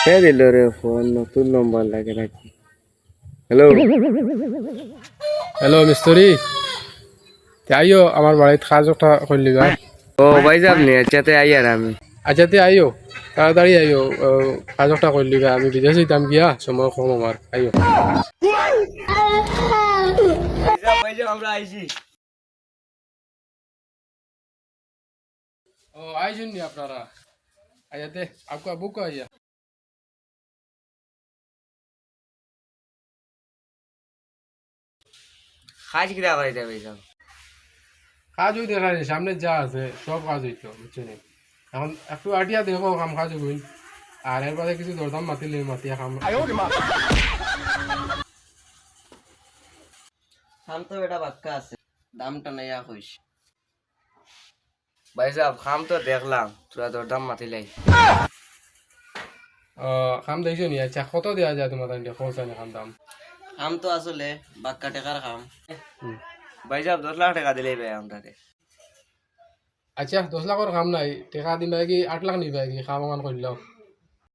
কে দিল রে ফোন নতুন নম্বর লাগে নাকি? হ্যালো। হ্যালো মিস্ত্রি আইও আমার বাড়িতে কাজ একটা করলি গা। ও ভাই যাব নি আচ্ছাতে আই আর আমি। আচ্ছা তে আইও তাড়াতাড়ি আইও কাজ একটা করলি গা, আমি বিদেশ যেতাম গিয়া সময় কম আমার আইও। ভাই যাব আমরা আইছি। ও আইসুন নি আপনারা আইয়াতে আপকা বুক আইয়া। কাজ কিরা করাইতে ভাই যাব? কাজ হইতে পারে সামনে যা আছে সব কাজ হইতো বুঝছো নি। এখন একটু আটিয়া দেখো কাম কাজ হইন, আর এর বাদে কিছু দরদাম মাতিলে মাতিয়া কাম। খাম তো এটা বাক্কা আছে, দামটা নাই কইস। ভাই সাহেব খাম তো দেখলাম, তোরা দরদাম মাতিলাই। কাম দেখছো নি? আচ্ছা কত দেওয়া যায় তোমার তাই খরচা নি কাম দাম? খাম তো আসলে বাক্কা টাকার খাম। ভাই সাহেব 10 লাখ টাকা দিলেই ভাই আমরাতে। আচ্ছা 10 লাখের কাম নাই, টাকা দিবা কি 8 লাখ নিবা কি কাম মান করলাম?